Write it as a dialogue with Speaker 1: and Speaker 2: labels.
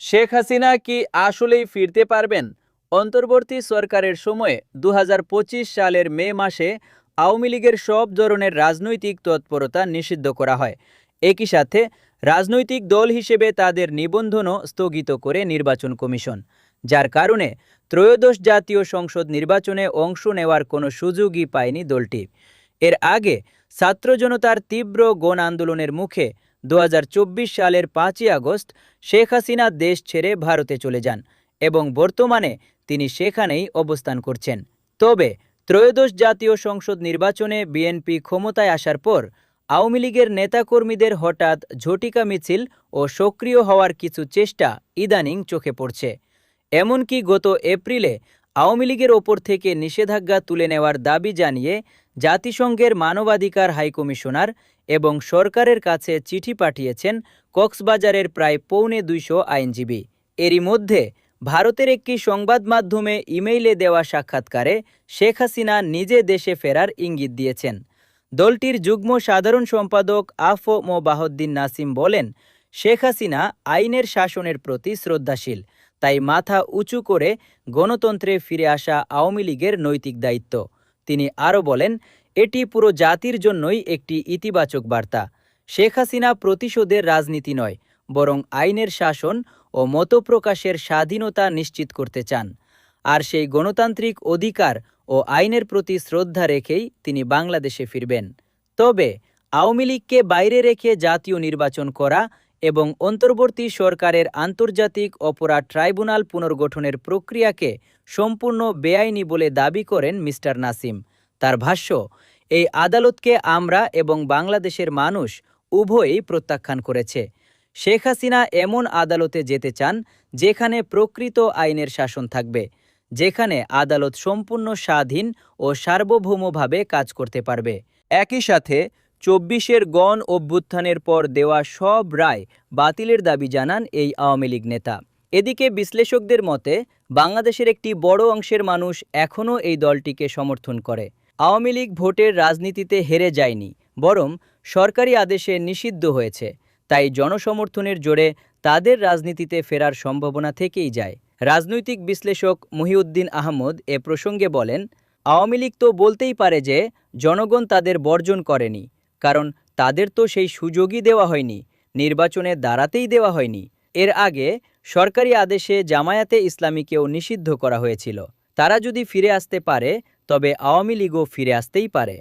Speaker 1: শেখ হাসিনা কি আসলেই ফিরতে পারবেন? অন্তর্বর্তী সরকারের সময়ে ২০২৫ সালের মে মাসে আওয়ামী লীগের সব ধরনের রাজনৈতিক তৎপরতা নিষিদ্ধ করা হয়। একই সাথে রাজনৈতিক দল হিসেবে তাদের নিবন্ধনও স্থগিত করে নির্বাচন কমিশন, যার কারণে ত্রয়োদশ জাতীয় সংসদ নির্বাচনে অংশ নেওয়ার কোনো সুযোগই পায়নি দলটি। এর আগে ছাত্র জনতার তীব্র গণ আন্দোলনের মুখে ২০২৪ সালের ৫ই আগস্ট শেখ হাসিনা দেশ ছেড়ে ভারতে চলে যান এবং বর্তমানে তিনি সেখানেই অবস্থান করছেন। তবে ত্রয়োদশ জাতীয় সংসদ নির্বাচনে বিএনপি ক্ষমতায় আসার পর আওয়ামী লীগের নেতাকর্মীদের হঠাৎ ঝটিকা মিছিল ও সক্রিয় হওয়ার কিছু চেষ্টা ইদানিং চোখে পড়ছে। এমনকি গত এপ্রিলে আওয়ামী লীগের ওপর থেকে নিষেধাজ্ঞা তুলে নেওয়ার দাবি জানিয়ে জাতিসংঘের মানবাধিকার হাইকমিশনার এবং সরকারের কাছে চিঠি পাঠিয়েছেন কক্সবাজারের প্রায় ২৫০ আইনজীবী। এরই মধ্যে ভারতের একটি সংবাদ মাধ্যমে ইমেইলে দেওয়া সাক্ষাৎকারে শেখ হাসিনা নিজে দেশে ফেরার ইঙ্গিত দিয়েছেন। দলটির যুগ্ম সাধারণ সম্পাদক আ.ফ.ম. বাহাউদ্দিন নাসিম বলেন, শেখ হাসিনা আইনের শাসনের প্রতি শ্রদ্ধাশীল, তাই মাথা উঁচু করে গণতন্ত্রে ফিরে আসা আওয়ামী লীগের নৈতিক দায়িত্ব। তিনি আরও বলেন, এটি পুরো জাতির জন্যই একটি ইতিবাচক বার্তা। শেখ হাসিনা প্রতিশোধের রাজনীতি নয়, বরং আইনের শাসন ও মতপ্রকাশের স্বাধীনতা নিশ্চিত করতে চান। আর সেই গণতান্ত্রিক অধিকার ও আইনের প্রতি শ্রদ্ধা রেখেই তিনি বাংলাদেশে ফিরবেন। তবে আওয়ামী লীগকে বাইরে রেখে জাতীয় নির্বাচন করা এবং অন্তর্বর্তী সরকারের আন্তর্জাতিক অপরাধ ট্রাইব্যুনাল পুনর্গঠনের প্রক্রিয়াকে সম্পূর্ণ বেআইনি বলে দাবি করেন মিস্টার নাসিম। তার ভাষ্য, এই আদালতকে আমরা এবং বাংলাদেশের মানুষ উভয়ই প্রত্যাখ্যান করেছে। শেখ হাসিনা এমন আদালতে যেতে চান যেখানে প্রকৃত আইনের শাসন থাকবে, যেখানে আদালত সম্পূর্ণ স্বাধীন ও সার্বভৌমভাবে কাজ করতে পারবে। একই সাথে ২৪-এর গণ অভ্যুত্থানের পর দেওয়া সব রায় বাতিলের দাবি জানান এই আওয়ামী লীগ নেতা। এদিকে বিশ্লেষকদের মতে বাংলাদেশের একটি বড় অংশের মানুষ এখনও এই দলটিকে সমর্থন করে। আওয়ামী লীগ ভোটের রাজনীতিতে হেরে যায়নি, বরং সরকারি আদেশে নিষিদ্ধ হয়েছে। তাই জনসমর্থনের জোরে তাদের রাজনীতিতে ফেরার সম্ভাবনা থেকেই যায়। রাজনৈতিক বিশ্লেষক মহিউদ্দিন আহমদ এ প্রসঙ্গে বলেন, আওয়ামী লীগ তো বলতেই পারে যে জনগণ তাদের বর্জন করেনি, কারণ তাদের তো সেই সুযোগই দেওয়া হয়নি, নির্বাচনে দাঁড়াতেই দেওয়া হয়নি। এর আগে সরকারি আদেশে জামায়াতে ইসলামীকেও নিষিদ্ধ করা হয়েছিল। তারা যদি ফিরে আসতে পারে, তবে আওয়ামী লীগও ফিরে আসতেই পারে।